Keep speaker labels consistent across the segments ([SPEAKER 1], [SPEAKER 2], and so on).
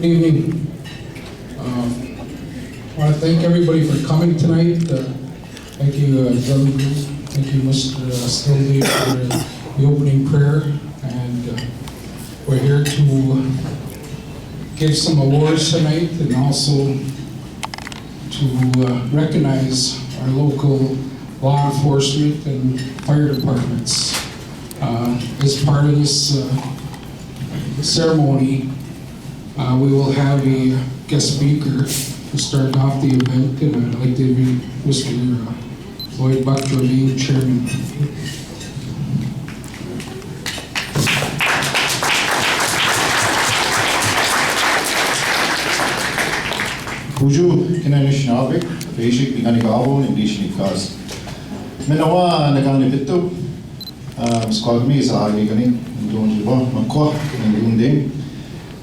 [SPEAKER 1] Good evening. I want to thank everybody for coming tonight. Thank you, Brother Bruce. Thank you, Mr. Stilby, for the opening prayer. And we're here to give some awards tonight and also to recognize our local law enforcement and fire departments. As part of this ceremony, we will have a guest speaker to start off the event, and I'd like to invite Mr. Lloyd Buck-Dravine, Chairman.
[SPEAKER 2] Bonjour, Kinanishnabe, Basic Biganigavo, and Dishnikas. Menawa, Naganibito, Squadmi is a Nigani, Donjiva, Makwa, and Gundim.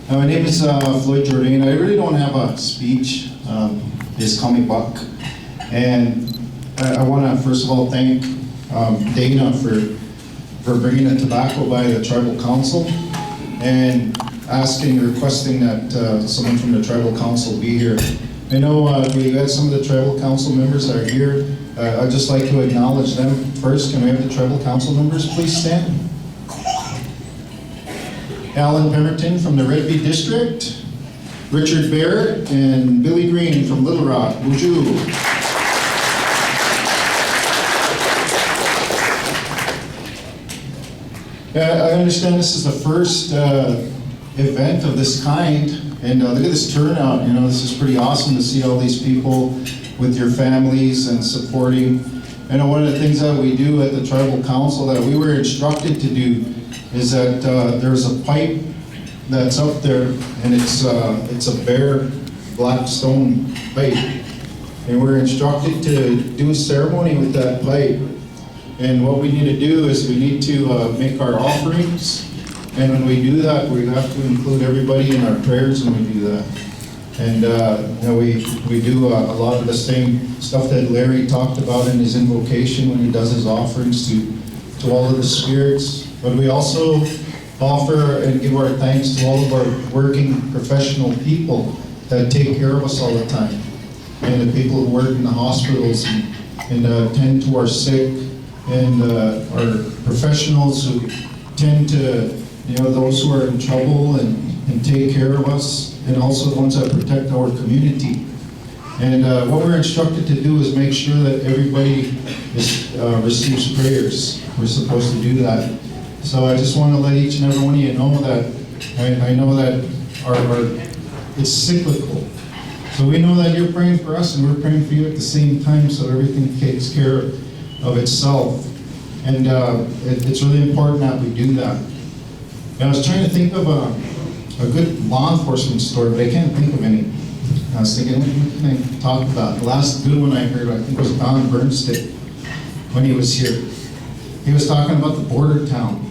[SPEAKER 2] My name is Floyd Jordan. I really don't have a speech. It's coming back. And I want to first of all thank Dana for bringing the tobacco by the tribal council and requesting that someone from the tribal council be here. I know we got some of the tribal council members that are here. I'd just like to acknowledge them first. Can we have the tribal council members please stand? Alan Pemberton from the Red Bee District, Richard Barrett, and Billy Green from Little Rock. Bonjour. I understand this is the first event of this kind, and look at this turnout. You know, this is pretty awesome to see all these people with your families and supporting. I know one of the things that we do at the Tribal Council that we were instructed to do is that there's a pipe that's up there, and it's a bare black stone pipe, and we're instructed to do a ceremony with that pipe. And what we need to do is we need to make our offerings, and when we do that, we have to include everybody in our prayers when we do that. And you know, we do a lot of the same stuff that Larry talked about in his invocation when he does his offerings to all of the spirits. But we also offer and give our thanks to all of our working professional people that take care of us all the time, and the people who work in the hospitals and tend to our sick, and our professionals who tend to those who are in trouble and take care of us, and also the ones that protect our community. And what we're instructed to do is make sure that everybody receives prayers. We're supposed to do that. So I just want to let each and every one of you know that I know that it's cyclical. So we know that you're praying for us and we're praying for you at the same time, so everything takes care of itself. And it's really important that we do that. And I was trying to think of a good law enforcement story, but I can't think of any. I was thinking, what can I talk about? The last good one I heard, I think, was Don Bernstein when he was here. He was talking about the border town.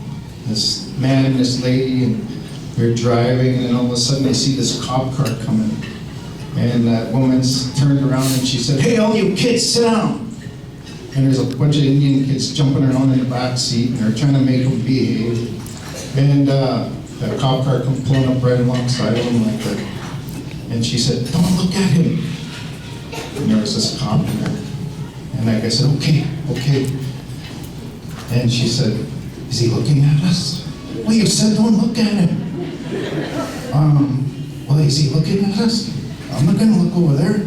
[SPEAKER 2] This man and this lady, and they're driving, and then all of a sudden they see this cop car coming. And that woman's turned around and she said, "Hey, all you kids, sit down." And there's a bunch of Indian kids jumping around in the back seat, and they're trying to make them behave. And that cop car comes pulling up right alongside of them like that. And she said, "Don't look at him." And there was this cop in there. And that guy said, okay. And she said, "Is he looking at us?" "Well, you said don't look at him." "Well, is he looking at us?" "I'm not going to look over there.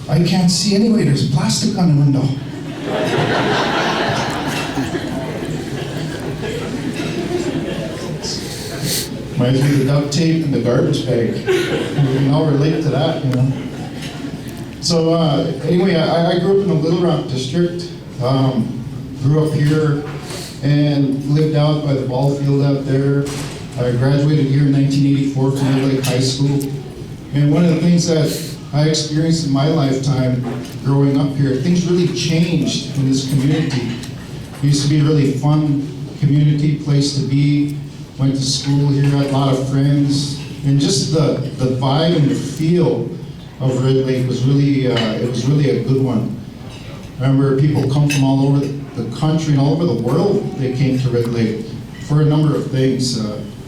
[SPEAKER 2] I can't see anyway. There's plastic on the window." Reminds me of the duct tape and the garbage bag. We can all relate to that, So anyway, I grew up in the Little Rock district. Grew up here and lived out by the ball field out there. I graduated here in 1984 from Middle Lake High School. And one of the things that I experienced in my lifetime growing up here, things really changed in this community. It used to be a really fun community place to be. Went to school here, had a lot of friends, and just the vibe and the feel of Red Lake was really a good one. I remember people come from all over the country and all over the world. They came to Red Lake for a number of things.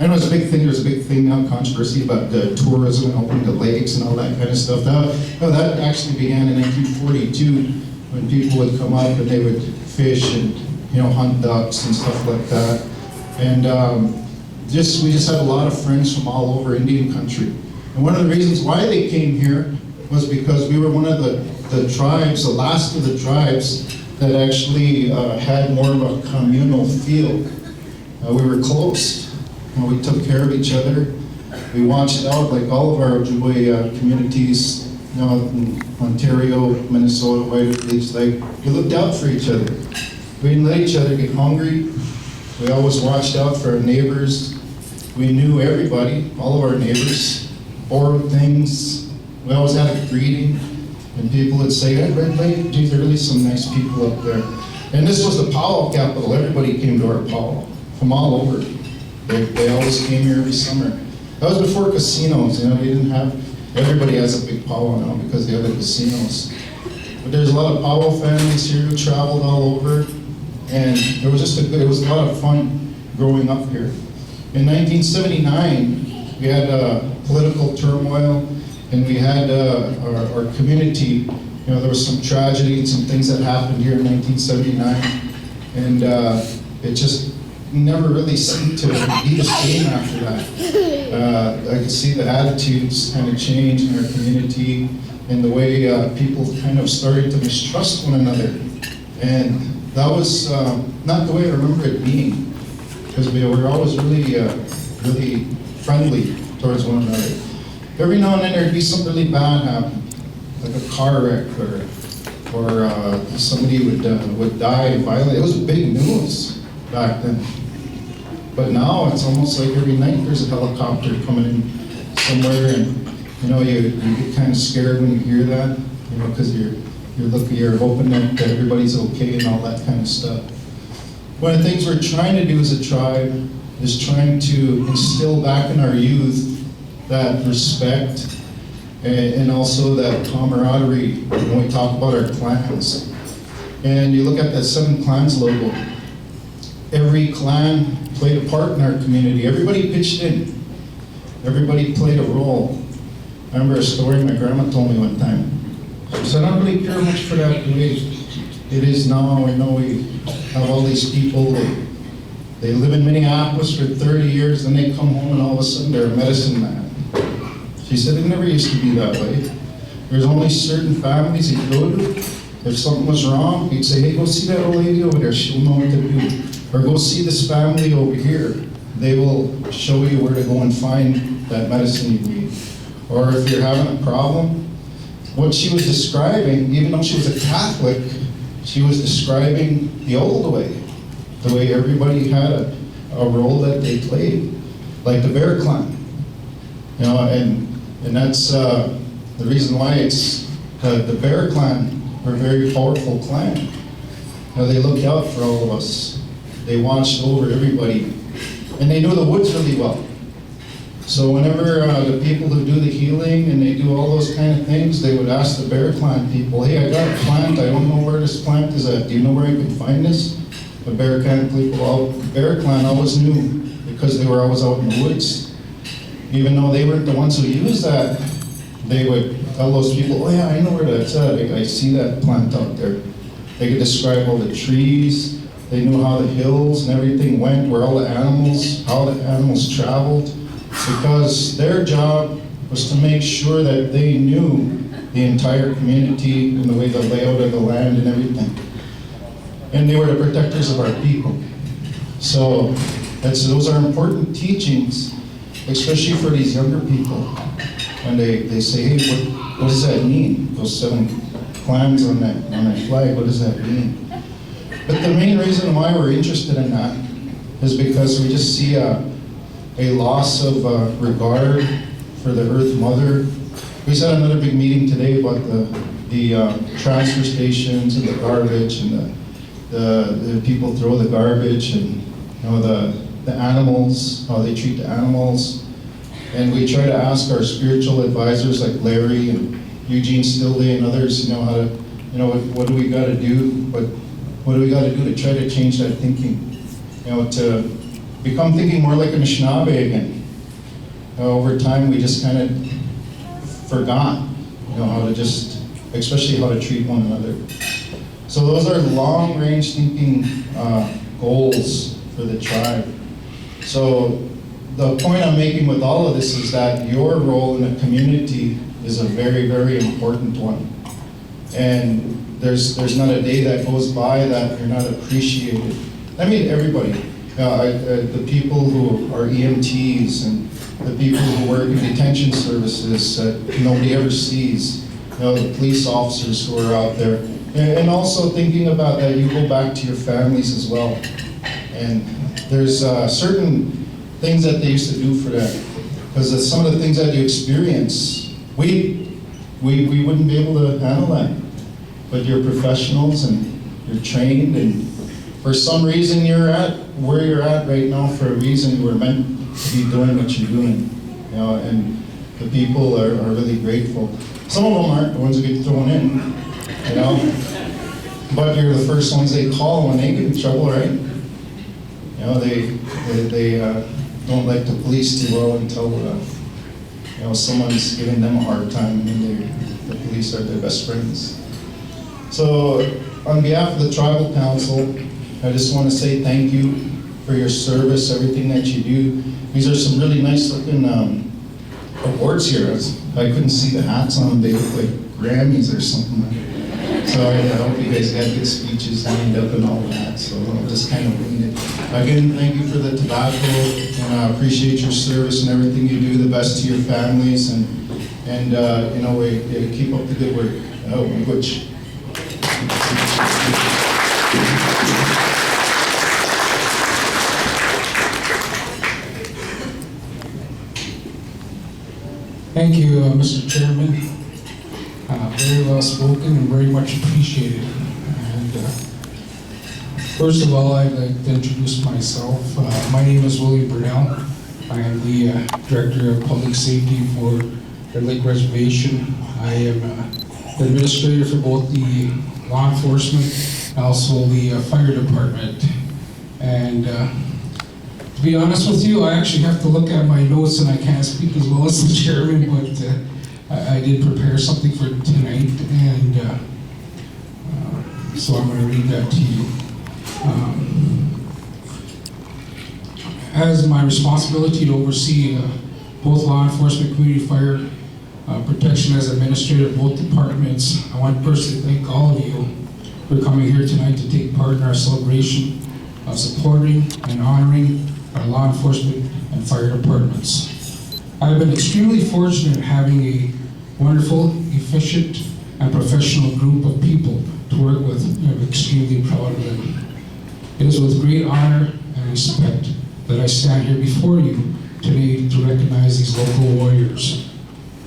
[SPEAKER 2] I know it's a big thing. There's a big thing now, controversy about tourism and opening the lakes and all that kind of stuff. That actually began in 1942 when people would come up and they would fish and hunt ducks and stuff like that. And we just had a lot of friends from all over Indian country. And one of the reasons why they came here was because we were one of the tribes, the last of the tribes that actually had more of a communal feel. We were close. We took care of each other. We watched out like all of our Ojibwe communities, in Ontario, Minnesota, White Leech Lake. We looked out for each other. We didn't let each other get hungry. We always watched out for our neighbors. We knew everybody, all of our neighbors, borrowed things. We always had a greeting, and people would say, "Hey, Red Lake, geez, there are really some nice people up there." And this was the powwow capital. Everybody came to our powwow from all over. They always came here every summer. That was before casinos. We didn't have. Everybody has a big powwow now because they have the casinos. But there's a lot of powwow families here who traveled all over, and it was it was a lot of fun growing up here. In 1979, we had political turmoil, and we had our community. There was some tragedy and some things that happened here in 1979, and it just never really seemed to be the same after that. I could see the attitudes kind of change in our community, and the way people kind of started to mistrust one another. And that was not the way I remember it being, because we were always really friendly towards one another. Every now and then there'd be something really bad happen, like a car wreck or somebody would die violently. It was big news back then. But now it's almost like every night there's a helicopter coming in somewhere, and you get kind of scared when you hear that, because you're hoping that everybody's okay and all that kind of stuff. One of the things we're trying to do as a tribe is trying to instill back in our youth that respect and also that camaraderie when we talk about our clans. And you look at that 7 Clans logo. Every clan played a part in our community. Everybody pitched in. Everybody played a role. I remember a story my grandma told me one time. She said, "I don't really care much for that the way it is now. I know we have all these people that They live in Minneapolis for 30 years, then they come home and all of a sudden they're a medicine man. She said it never used to be that way. There's only certain families he'd go to. If something was wrong, he'd say, hey, go see that old lady over there, she'll know what to do. Or go see this family over here. They will show you where to go and find that medicine you need. Or if you're having a problem, what she was describing, even though she was a Catholic, she was describing the old way, the way everybody had a role that they played, like the Bear Clan. You know, and that's the reason why it's the Bear Clan are a very powerful clan. You know, they looked out for all of us. They watched over everybody, and they knew the woods really well. So whenever the people who do the healing and they do all those kind of things, they would ask the Bear Clan people, hey, I got a plant, I don't know where this plant is at. Do you know where I can find this? The Bear Clan people, Bear Clan always knew because they were always out in the woods. Even though they weren't the ones who used that, they would tell those people, oh yeah, I know where that's at. I see that plant out there. They could describe all the trees. They knew how the hills and everything went, where all the animals, how the animals traveled. Because their job was to make sure that they knew the entire community and the way the layout of the land and everything. And they were the protectors of our people. So those are important teachings, especially for these younger people. And they say, hey, what does that mean? Those 7 clans on that flag, what does that mean? But the main reason why we're interested in that is because we just see a loss of regard for the Earth Mother. We just had another big meeting today about the transfer stations and the garbage and the people throw the garbage and you know the animals, how they treat the animals. And we try to ask our spiritual advisors like Larry and Eugene Stillday and others, you know, how to, you know, what do we got to do? What do we got to do to try to change that thinking? You know, to become thinking more like a Anishinaabe again. Over time, we just kind of forgot, you know, how to just, especially how to treat one another. So those are long-range thinking goals for the tribe. So the point I'm making with all of this is that your role in the community is a very, very important one. And there's not a day that goes by that you're not appreciated. I mean, everybody. The people who are EMTs and the people who work in detention services that nobody ever sees. You know, the police officers who are out there. And also thinking about that you go back to your families as well. And there's certain things that they used to do for that. Because some of the things that you experience, we wouldn't be able to handle that. But you're professionals and you're trained, and for some reason you're at where you're at right now for a reason. You were meant to be doing what you're doing. You know, and the people are really grateful. Some of them aren't the ones who get thrown in, you know. But you're the first ones they call when they get in trouble, right? You know, they don't like the police too well until you know, someone's giving them a hard time, and the police are their best friends. So on behalf of the Tribal Council, I just want to say thank you for your service, everything that you do. These are some really nice looking awards here. I couldn't see the hats on them. They look like Grammys or something. So I hope you guys got good speeches lined up and all that. So I'll just kind of wing it. Again, thank you for the tobacco, and I appreciate your service and everything you do. The best to your families, and you know, we keep up the good work. Which.
[SPEAKER 1] Thank you, Mr. Chairman. Very well spoken and very much appreciated. And first of all, I'd like to introduce myself. My name is William Burnell. I am the Director of Public Safety for Red Lake Reservation. I am the administrator for both the law enforcement and also the fire department. And to be honest with you, I actually have to look at my notes and I can't speak as well as the chairman, but I did prepare something for tonight, and so I'm going to read that to you. As my responsibility to oversee both law enforcement, community fire protection as administrator of both departments, I want to personally thank all of you for coming here tonight to take part in our celebration of supporting and honoring our law enforcement and fire departments. I've been extremely fortunate in having a wonderful, efficient, and professional group of people to work with. I'm extremely proud of them. It is with great honor and respect that I stand here before you today to recognize these local warriors.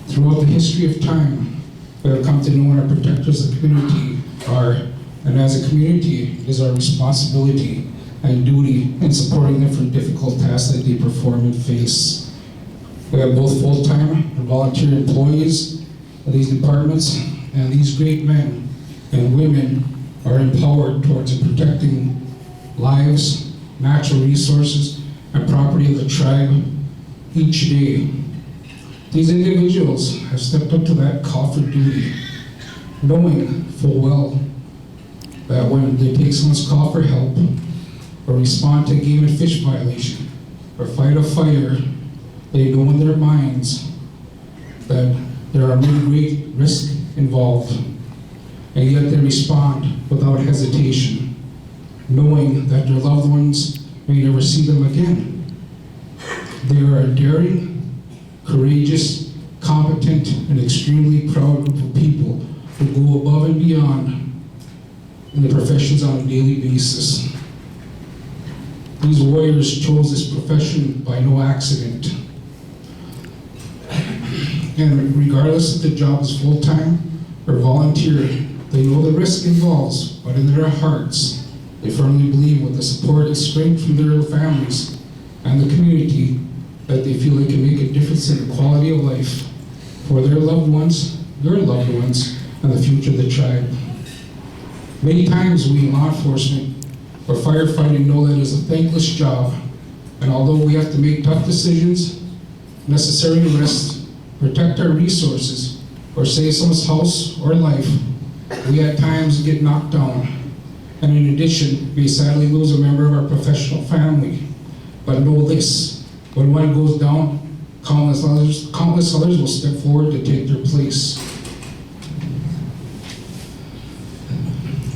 [SPEAKER 1] Throughout the history of time, we have come to know what our protectors of the community are, and as a community, it is our responsibility and duty in supporting them for difficult tasks that they perform and face. We have both full-time and volunteer employees of these departments, and these great men and women are empowered towards protecting lives, natural resources, and property of the tribe each day. These individuals have stepped up to that call for duty, knowing full well that when they take someone's call for help, or respond to a game and fish violation, or fight a fire, they know in their minds that there are many great risks involved, and yet they respond without hesitation, knowing that their loved ones may never see them again. They are a daring, courageous, competent, and extremely proud group of people who go above and beyond in the professions on a daily basis. These warriors chose this profession by no accident. And regardless if the job is full-time or volunteer, they know the risk involves, but in their hearts, they firmly believe with the support and strength from their families and the community that they feel they can make a difference in the quality of life for their loved ones, and the future of the tribe. Many times we in law enforcement or firefighting know that it is a thankless job, and although we have to make tough decisions, necessary risks, protect our resources, or save someone's house or life, we at times get knocked down. And in addition, we sadly lose a member of our professional family. But know this, when one goes down, countless others will step forward to take their place.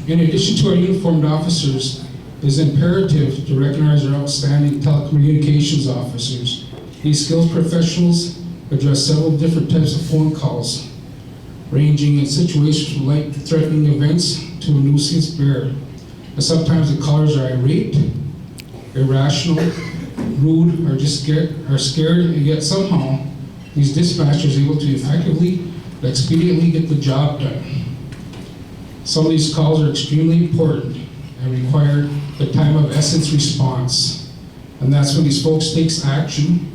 [SPEAKER 1] In addition to our uniformed officers, it is imperative to recognize our outstanding telecommunications officers. These skilled professionals address several different types of phone calls, ranging in situations from life-threatening events to a nuisance bearer. And sometimes the callers are irate, irrational, rude, or just scared, and yet somehow these dispatchers are able to effectively and expediently get the job done. Some of these calls are extremely important and require the time of essence response. And that's when these folks take action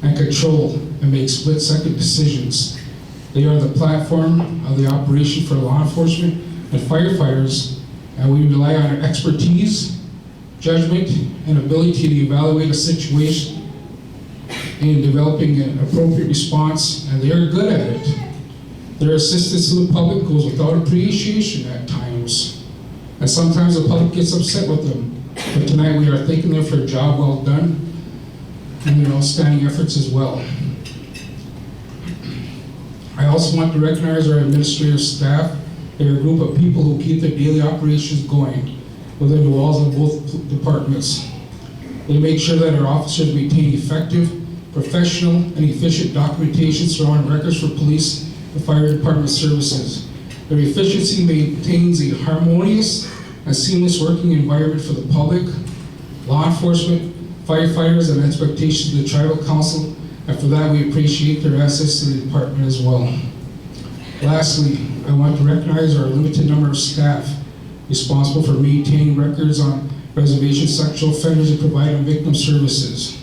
[SPEAKER 1] and control and make split-second decisions. They are the platform of the operation for law enforcement and firefighters, and we rely on their expertise, judgment, and ability to evaluate a situation in developing an appropriate response, and they are good at it. Their assistance to the public goes without appreciation at times, and sometimes the public gets upset with them. But tonight we are thanking them for a job well done and their outstanding efforts as well. I also want to recognize our administrative staff. They're a group of people who keep their daily operations going within the walls of both departments. They make sure that our officers maintain effective, professional, and efficient documentation surrounding records for police and fire department services. Their efficiency maintains a harmonious and seamless working environment for the public, law enforcement, firefighters, and expectations of the tribal council, and for that we appreciate their access to the department as well. Lastly, I want to recognize our limited number of staff responsible for maintaining records on reservation sexual offenders and providing victim services.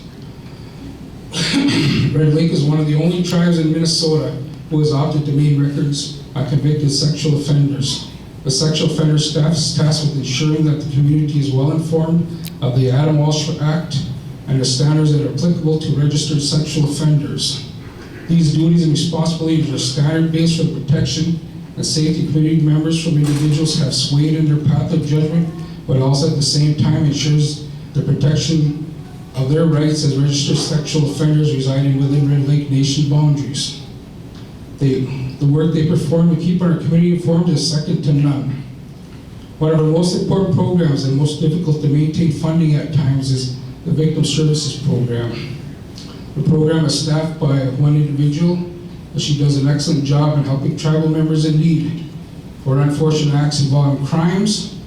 [SPEAKER 1] Red Lake is one of the only tribes in Minnesota who has opted to maintain records on convicted sexual offenders. The sexual offender staff is tasked with ensuring that the community is well informed of the Adam Walsh Act and the standards that are applicable to registered sexual offenders. These duties and responsibilities are standard-based for the protection and safety of community members from individuals who have swayed in their path of judgment, but also at the same time ensures the protection of their rights as registered sexual offenders residing within Red Lake Nation boundaries. The work they perform to keep our community informed is second to none. One of our most important programs and most difficult to maintain funding at times is the Victim Services Program. The program is staffed by one individual, and she does an excellent job in helping tribal members in need for unfortunate acts involving crimes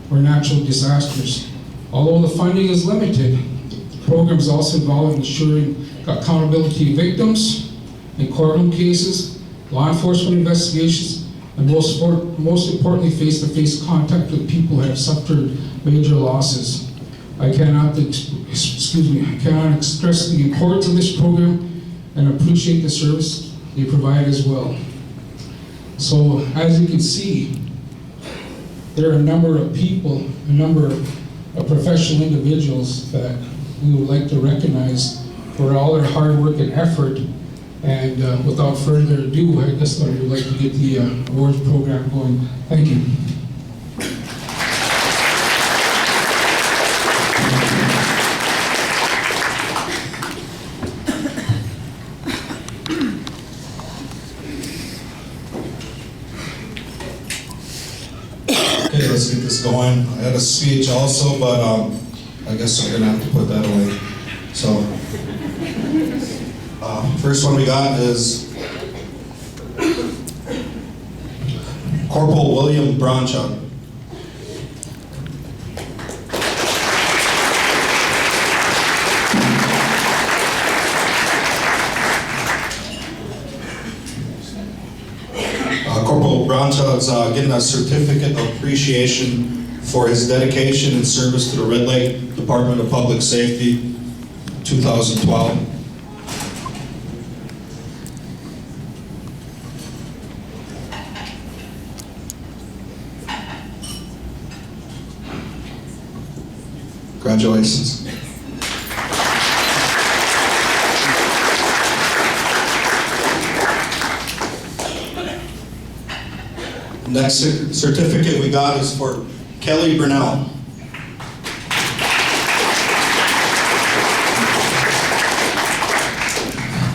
[SPEAKER 1] or natural disasters. Although the funding is limited, the program is also involved in ensuring accountability of victims in courtroom cases, law enforcement investigations, and most importantly, face-to-face contact with people who have suffered major losses. I cannot express the importance of this program and appreciate the service they provide as well. So, as you can see, there are a number of people, a number of professional individuals that we would like to recognize for all their hard work and effort. And without further ado, I guess I would like to get the awards program going. Thank you.
[SPEAKER 3] Okay, let's get this going. I had a speech also, but I guess I'm gonna have to put that away. So, first one we got is Corporal William Bronchuk. Corporal Bronchuk's getting a certificate of appreciation for his dedication and service to the Red Lake Department of Public Safety, 2012. Congratulations. Next certificate we got is for Kelly Brunell.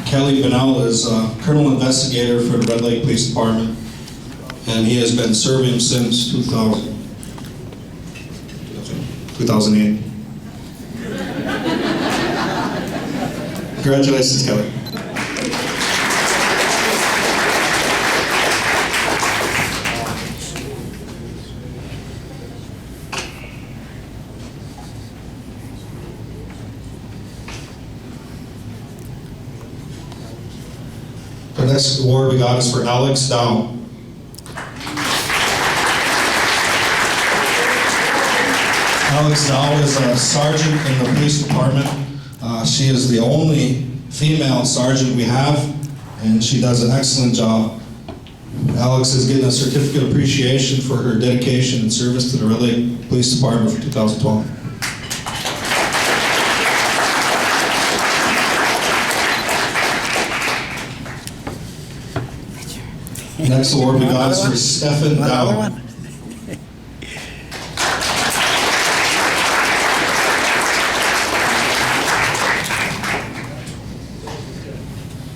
[SPEAKER 3] Kelly Brunell is a Colonel Investigator for the Red Lake Police Department, and he has been serving since 2008. Congratulations, Kelly. The next award we got is for Alex Dow. Alex Dow is a sergeant in the police department. She is the only female sergeant we have, and she does an excellent job. Alex is getting a certificate of appreciation for her dedication and service to the Red Lake Police Department for 2012. Next award we got is for Stephen Dow.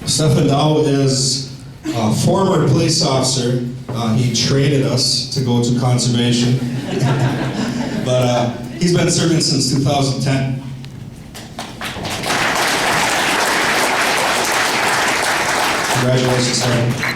[SPEAKER 3] Stephen Dow is a former police officer. He traded us to go to conservation, but he's been serving since 2010. Congratulations, sir.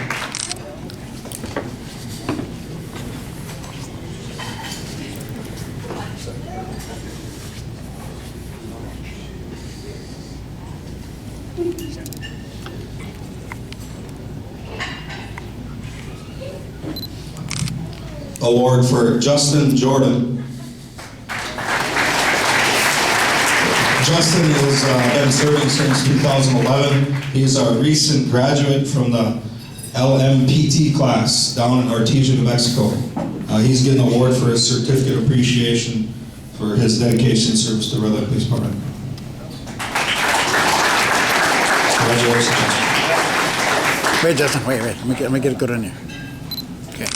[SPEAKER 3] Award for Justin Jordan. Justin has been serving since 2011. He's a recent graduate from the LMPT class down in Artesia, New Mexico. He's getting an award for his certificate of appreciation for his dedication and service to the Red Lake Police Department. Congratulations, Justin.
[SPEAKER 4] Wait, Justin, wait. Let me get it good on you. Okay.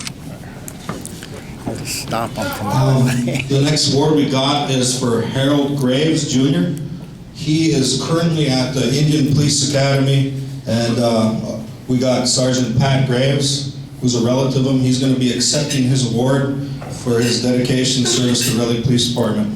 [SPEAKER 4] I'll just stop him from
[SPEAKER 3] The next award we got is for Harold Graves, Jr. He is currently at the Indian Police Academy, and we got Sergeant Pat Graves, who's a relative of him. He's going to be accepting his award for his dedication and service to the Red Lake Police Department.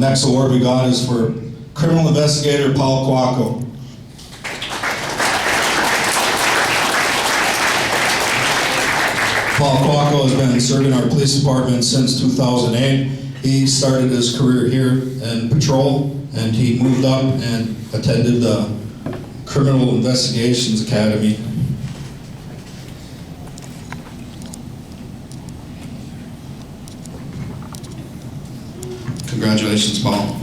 [SPEAKER 3] Next award we got is for criminal investigator Paul Quaco. Paul Quaco has been serving our police department since 2008. He started his career here in patrol, and he moved up and attended the Criminal Investigations Academy. Congratulations, Paul.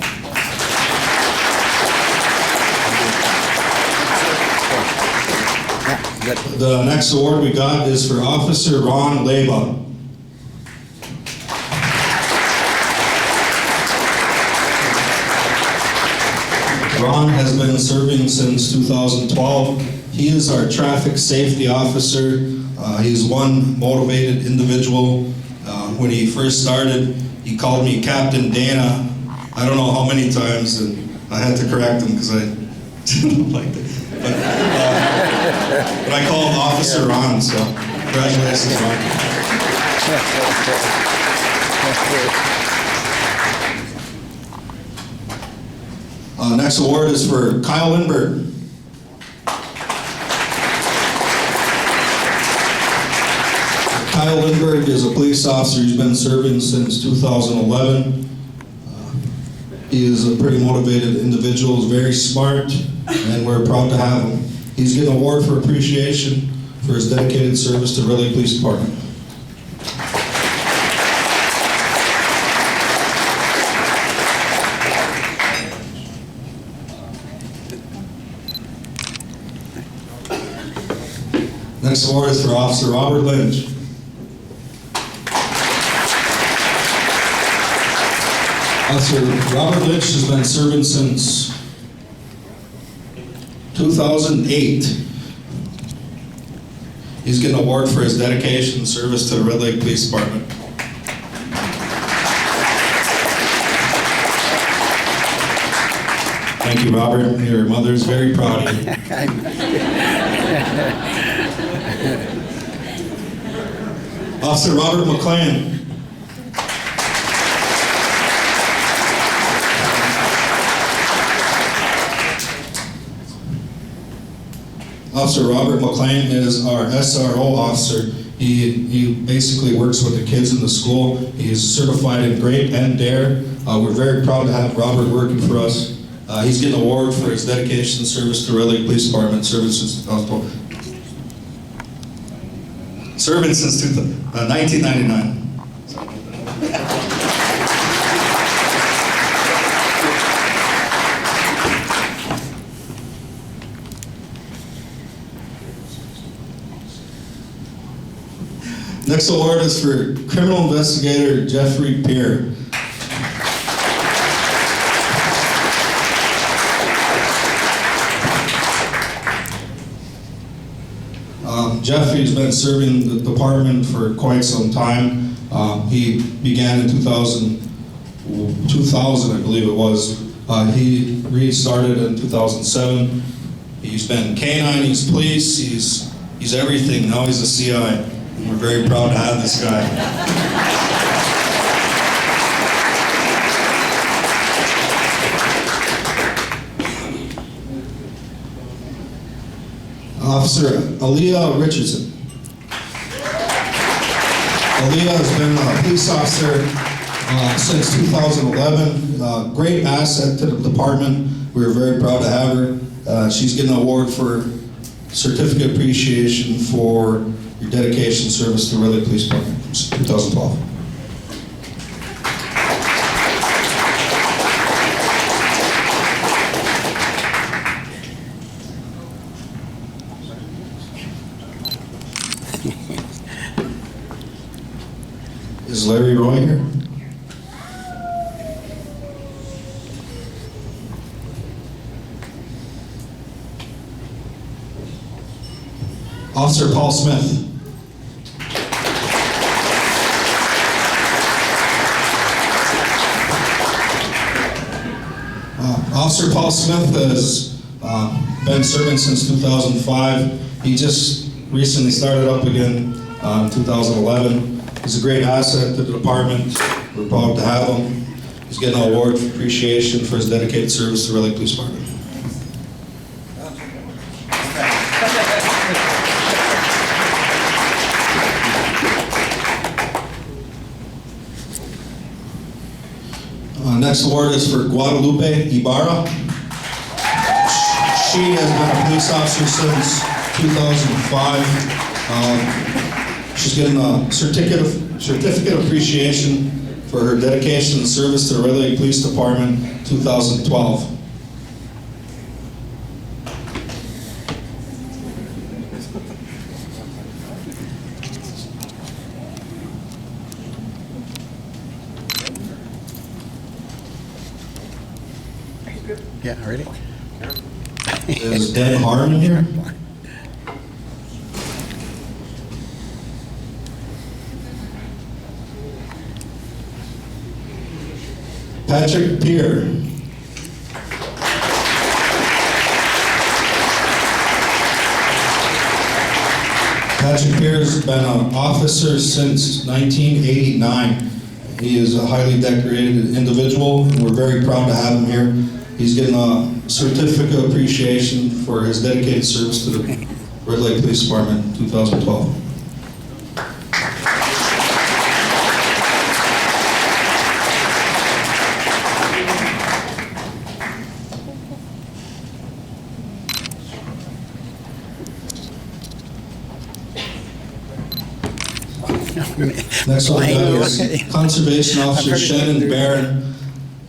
[SPEAKER 3] The next award we got is for Officer Ron Leba. Ron has been serving since 2012. He is our traffic safety officer. He's one motivated individual. When he first started, he called me Captain Dana. I don't know how many times, and I had to correct him because I didn't like it. But I call him Officer Ron, so congratulations, Ron. Next award is for Kyle Lindbergh. Kyle Lindbergh is a police officer. He's been serving since 2011. He is a pretty motivated individual, he's very smart, and we're proud to have him. He's getting an award for appreciation for his dedicated service to the Red Lake Police Department. Next award is for Officer Robert Lynch. Officer Robert Lynch has been serving since 2008. He's getting an award for his dedication and service to the Red Lake Police Department. Thank you, Robert. Your mother is very proud of you. Officer Robert McLean. Officer Robert McLean is our SRO officer. He basically works with the kids in the school. He's certified in GRAPE and DARE. We're very proud to have Robert working for us. He's getting an award for his dedication and service to the Red Lake Police Department. Serving since 1999. Next award is for criminal investigator Jeffrey Peer. Jeffrey's been serving the department for quite some time. He began in 2000, I believe it was. He restarted in 2007. He's been canine, he's police, he's everything. Now he's a CI. And we're very proud to have this guy. Officer Aaliyah Richardson. Aaliyah has been a police officer since 2011. Great asset to the department. We're very proud to have her. She's getting an award for certificate appreciation for your dedication and service to the Red Lake Police Department since 2012. Is Larry Roy here? Officer Paul Smith. Officer Paul Smith has been serving since 2005. He just recently started up again in 2011. He's a great asset to the department. We're proud to have him. He's getting an award for appreciation for his dedicated service to the Red Lake Police Department. Next award is for Guadalupe Ibarra. She has been a police officer since 2005. She's getting a certificate of appreciation for her dedication and service to the Red Lake Police Department 2012.
[SPEAKER 4] Yeah, ready?
[SPEAKER 3] Is Dan Harmon here? Patrick Peer. Patrick Peer has been an officer since 1989. He is a highly decorated individual, and we're very proud to have him here. He's getting a certificate of appreciation for his dedicated service to the Red Lake Police Department 2012. Next one is Conservation Officer Shannon Barron.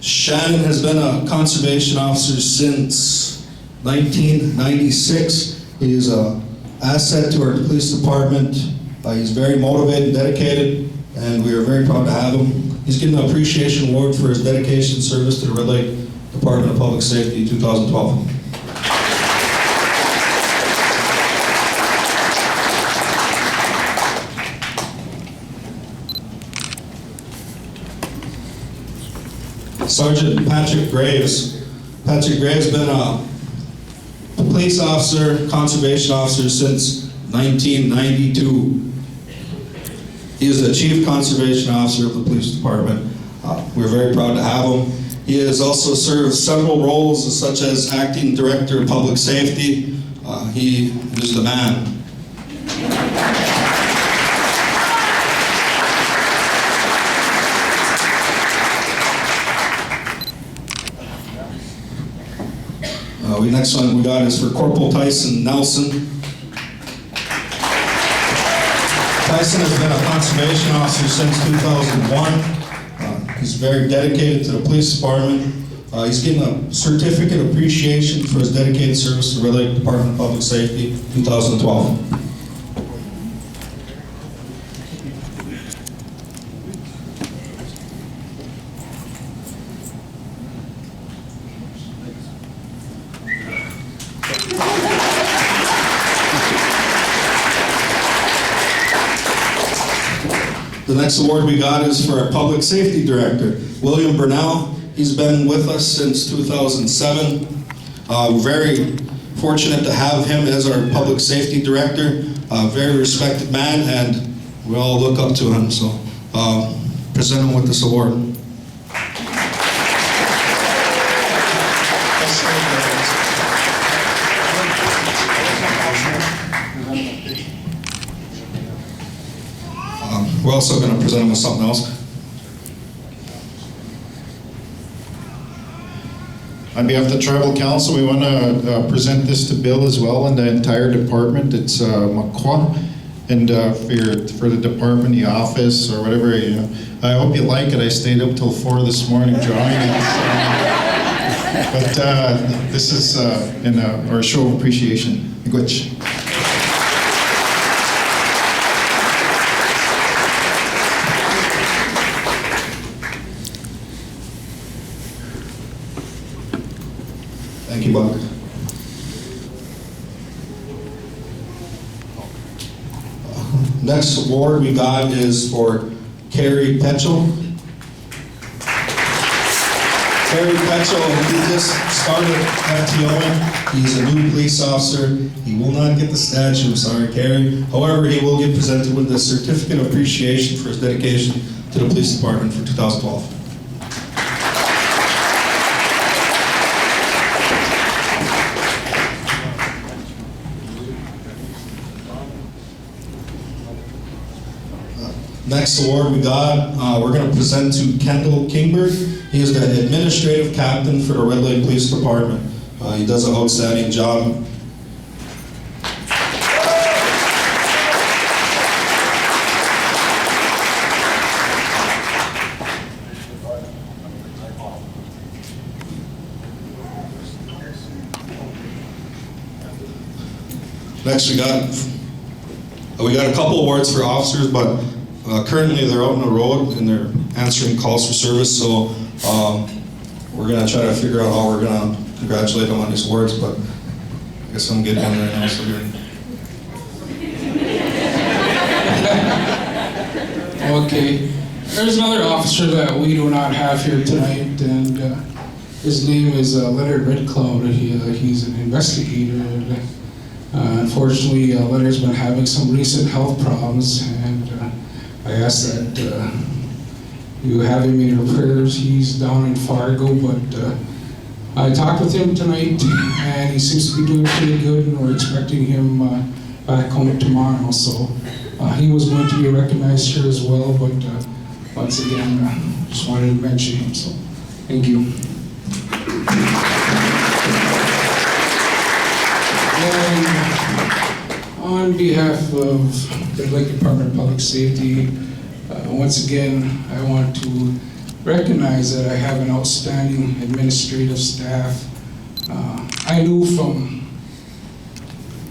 [SPEAKER 3] Shannon has been a conservation officer since 1996. He is an asset to our police department. He's very motivated, dedicated, and we are very proud to have him. He's getting an appreciation award for his dedication and service to the Red Lake Department of Public Safety 2012. Sergeant Patrick Graves. Patrick Graves has been a police officer, conservation officer since 1992. He is the Chief Conservation Officer of the Police Department. We're very proud to have him. He has also served several roles such as Acting Director of Public Safety. He is the man. The next one we got is for Corporal Tyson Nelson. Tyson has been a conservation officer since 2001. He's very dedicated to the police department. He's getting a certificate of appreciation for his dedicated service to the Red Lake Department of Public Safety 2012. The next award we got is for our Public Safety Director, William Burnell. He's been with us since 2007. Very fortunate to have him as our Public Safety Director. Very respected man, and we all look up to him, so present him with this award. We're also going to present him with something else.
[SPEAKER 2] On behalf of the Tribal Council, we want to present this to Bill as well and the entire department. It's Makwa, and for the department, the office, or whatever. You know, I hope you like it. I stayed up till 4 this morning drawing it. But this is our show of appreciation. Gwitch.
[SPEAKER 3] Thank you, Buck. Next award we got is for Carrie Petchel. Carrie Petchel, he just started FTOing. He's a new police officer. He will not get the statue, I'm sorry, Carrie. However, he will get presented with the certificate of appreciation for his dedication to the police department for 2012. Next award we got, we're going to present to Kendall Kingberg. He is the administrative captain for the Red Lake Police Department. He does an outstanding job. Next we got a couple awards for officers, but currently they're out on the road and they're answering calls for service, so we're going to try to figure out how we're going to congratulate them on these awards, but I guess I'm getting one right now, so
[SPEAKER 1] Okay, there's another officer that we do not have here tonight, and his name is Leonard Red Cloud. He's an investigator. Unfortunately, Leonard's been having some recent health problems, and I ask that you have him in your prayers. He's down in Fargo, but I talked with him tonight, and he seems to be doing pretty good, and we're expecting him back home tomorrow. So he was going to be recognized here as well, but once again, just wanted to mention him. So thank you. And on behalf of the Lake Department of Public Safety, once again, I want to recognize that I have an outstanding administrative staff. I knew from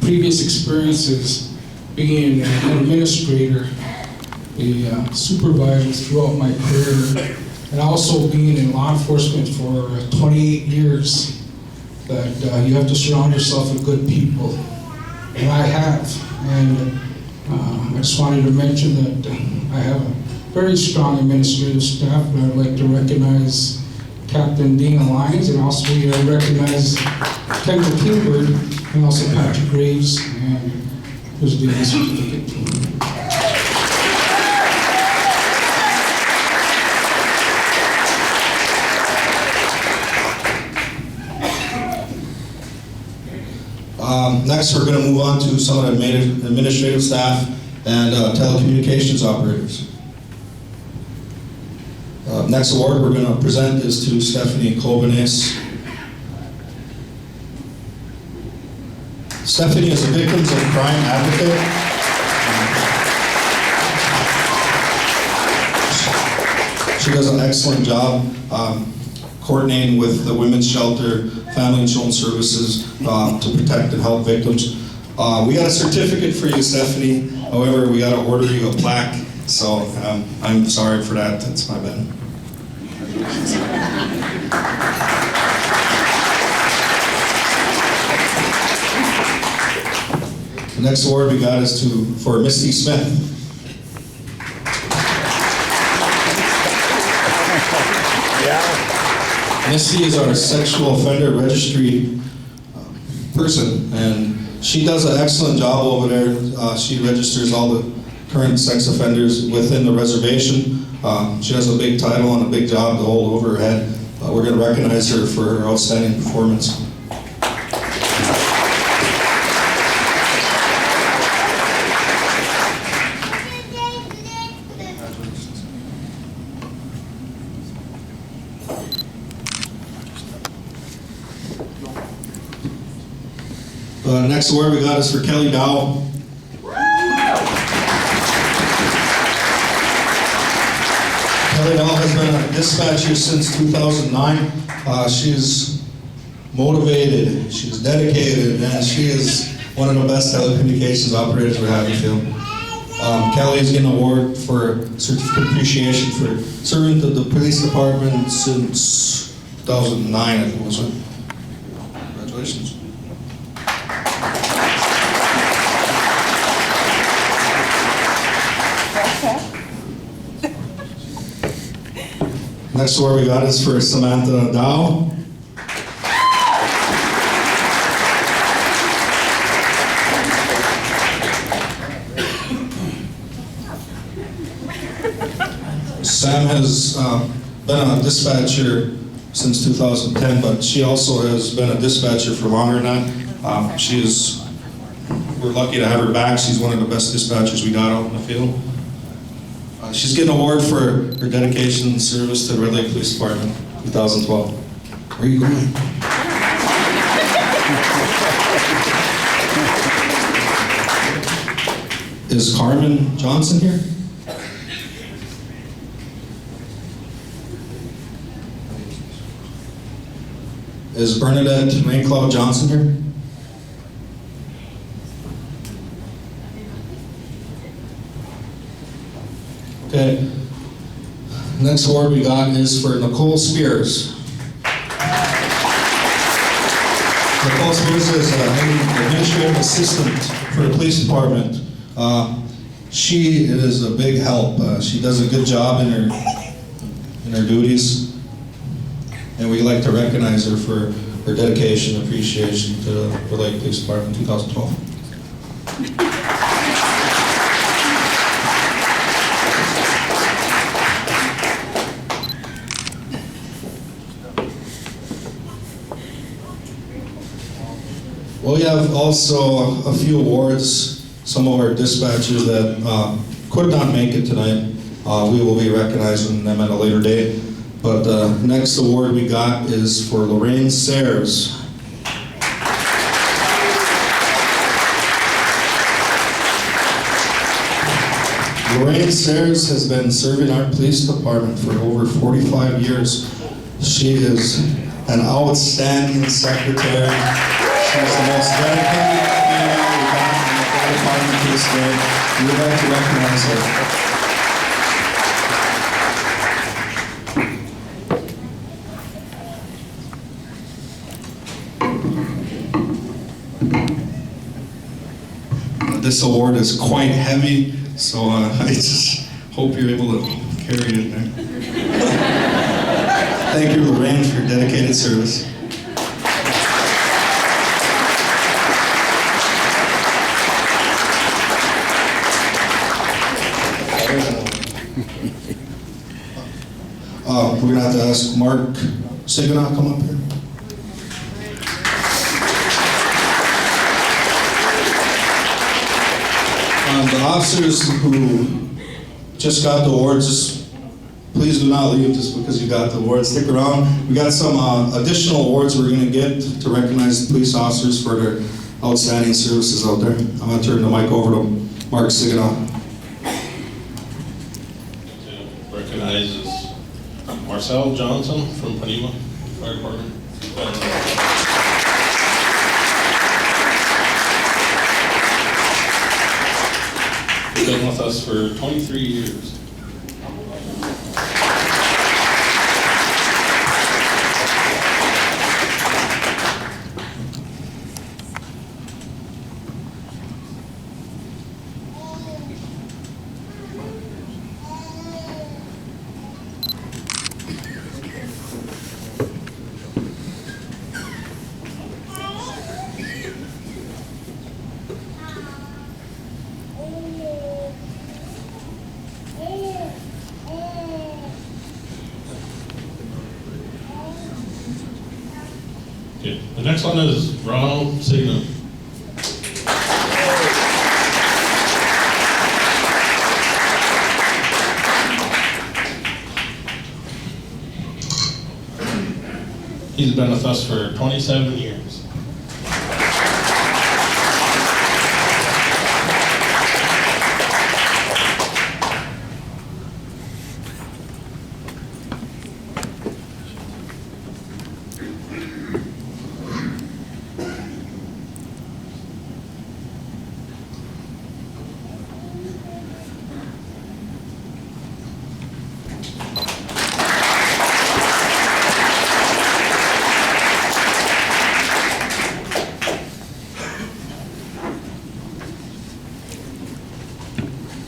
[SPEAKER 1] previous experiences being an administrator, a supervisor throughout my career, and also being in law enforcement for 28 years, that you have to surround yourself with good people. And I have. And I just wanted to mention that I have a very strong administrative staff, and I'd like to recognize Captain Dana Lyons, and also recognize Kendall Kingberg, and also Patrick Graves, and his Dana certificate.
[SPEAKER 3] Next, we're going to move on to some of the administrative staff and telecommunications operators. Next award we're going to present is to Stephanie Kobanes. Stephanie is a victims of crime advocate. She does an excellent job coordinating with the Women's Shelter, Family and Children Services to protect and help victims. We got a certificate for you, Stephanie. However, we got to order you a plaque, so I'm sorry for that. That's my bad. The next award we got is for Misty Smith. Misty is our sexual offender registry person, and she does an excellent job over there. She registers all the current sex offenders within the reservation. She has a big title and a big job to hold over her head. We're going to recognize her for her outstanding performance. Next award we got is for Kelly Dow. Kelly Dow has been a dispatcher since 2009. She's motivated, she's dedicated, and she is one of the best telecommunications operators we have in the field. Kelly is getting an award for certificate appreciation for serving the police department since 2009, I think it was. Congratulations. Next award we got is for Samantha Dow. Sam has been a dispatcher since 2010, but she also has been a dispatcher for longer than that. We're lucky to have her back. She's one of the best dispatchers we got out in the field. She's getting an award for her dedication and service to the Red Lake Police Department, 2012. Where are you going? Is Carmen Johnson here? Is Bernadette Raincloud Johnson here? Okay. Next award we got is for Nicole Spears. Nicole Spears is an administrative assistant for the police department. She is a big help. She does a good job in her duties, and we'd like to recognize her for her dedication and appreciation to the Lake Police Department 2012. Well, we have also a few awards. Some of our dispatchers that could not make it tonight, we will be recognizing them at a later date. But the next award we got is for Lorraine Sayers. Lorraine Sayers has been serving our police department for over 45 years. She is an outstanding secretary. She's the most dedicated female we've got in the fire department to this day. We would like to recognize her. This award is quite heavy, so I just hope you're able to carry it in there. Thank you, Lorraine, for your dedicated service. We're going to have to ask Mark Sigana to come up here. The officers who just got the awards, please do not leave just because you got the awards. Stick around. We got some additional awards we're going to get to recognize the police officers for their outstanding services out there. I'm going to turn the mic over to Mark Sigana.
[SPEAKER 5] To recognize is Marcel Johnson from Panema Fire Department. He's been with us for 23 years. Okay. The next one is Ronald Signa. He's been with us for 27 years.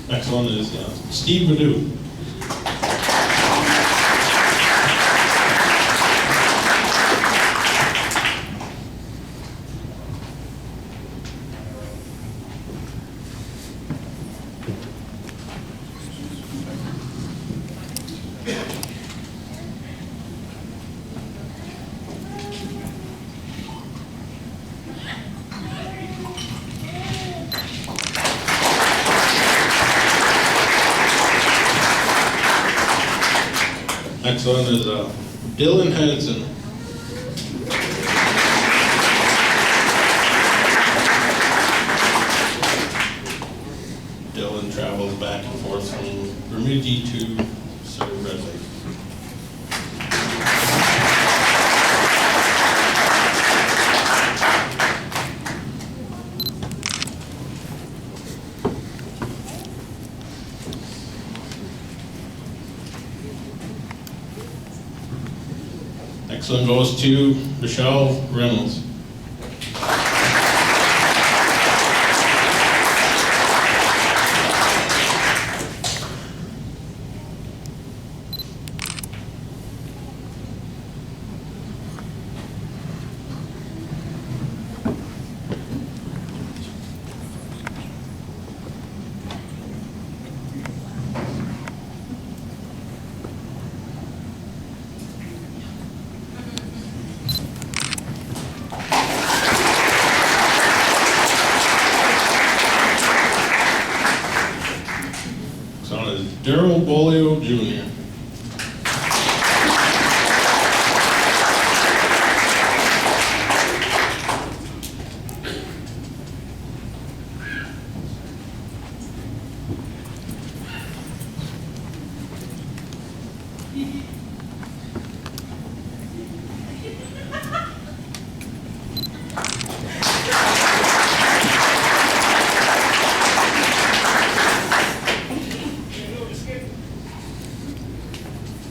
[SPEAKER 5] Next one is Steve Badu. Next one is Dylan Henson. Dylan travels back and forth from Bemidji to serve Red Lake. Next one goes to Michelle Reynolds. Daryl Bolio Jr.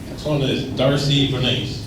[SPEAKER 5] Next one is Darcy Bernays.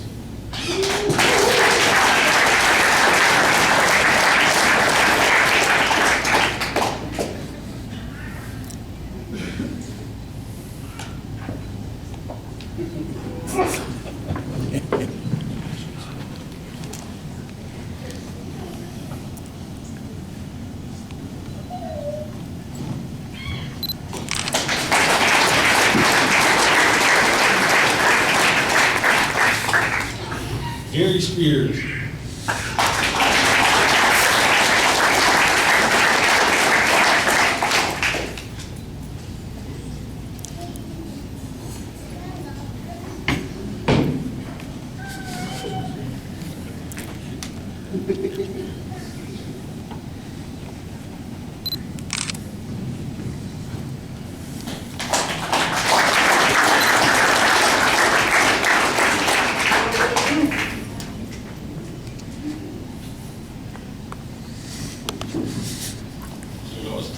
[SPEAKER 5] Gary Spears.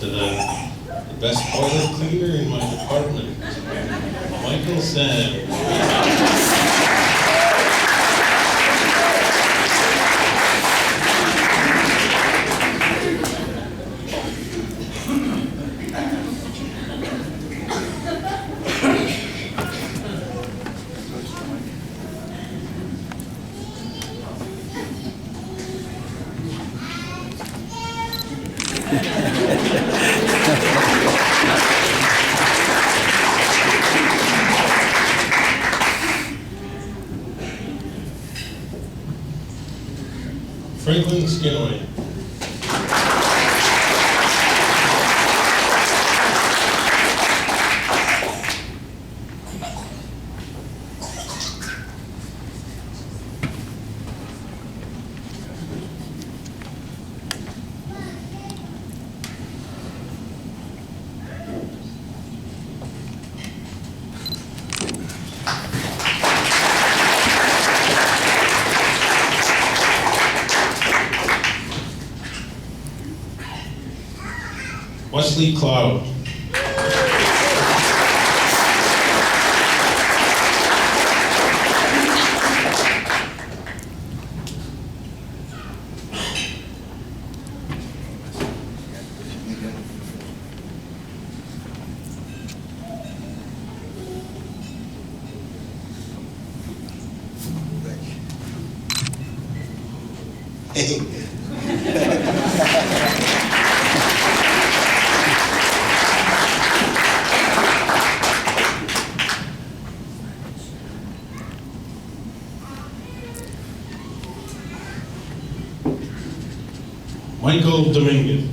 [SPEAKER 5] To the best toilet cleaner in my department, Michael Sam. Franklin Skinaway. Wesley Cloud. Michael Dominguez.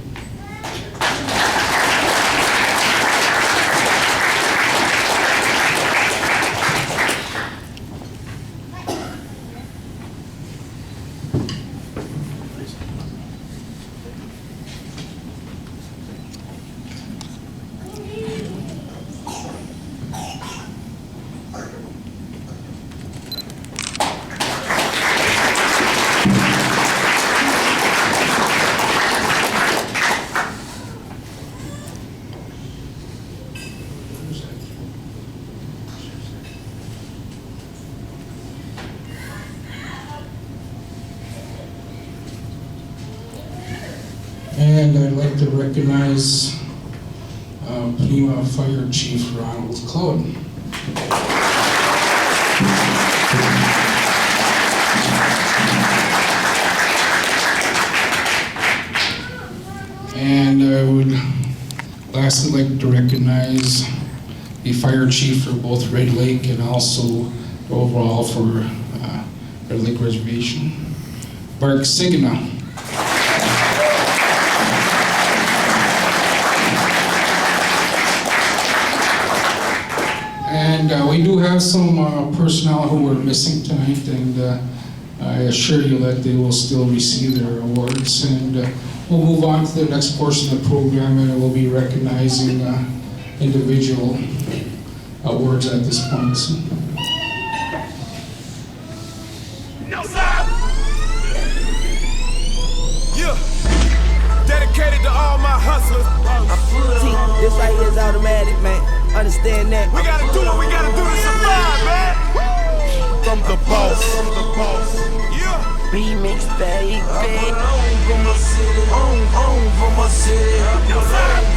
[SPEAKER 1] And I'd like to recognize Panema Fire Chief Ronald Cloud. And I would lastly like to recognize the fire chief for both Red Lake and also overall for Red Lake Reservation, Bark Signa. And we do have some personnel who are missing tonight, and I assure you that they will still receive their awards. And we'll move on to the next portion of the program, and we'll be recognizing individual awards at this point.
[SPEAKER 6] No, sir. Yeah. Dedicated to all my hustlers.
[SPEAKER 7] This right here is automatic, man. Understand that.
[SPEAKER 6] We gotta do what we gotta do to survive, man. From the boss. Yeah.
[SPEAKER 7] Remix, baby.
[SPEAKER 6] No, sir.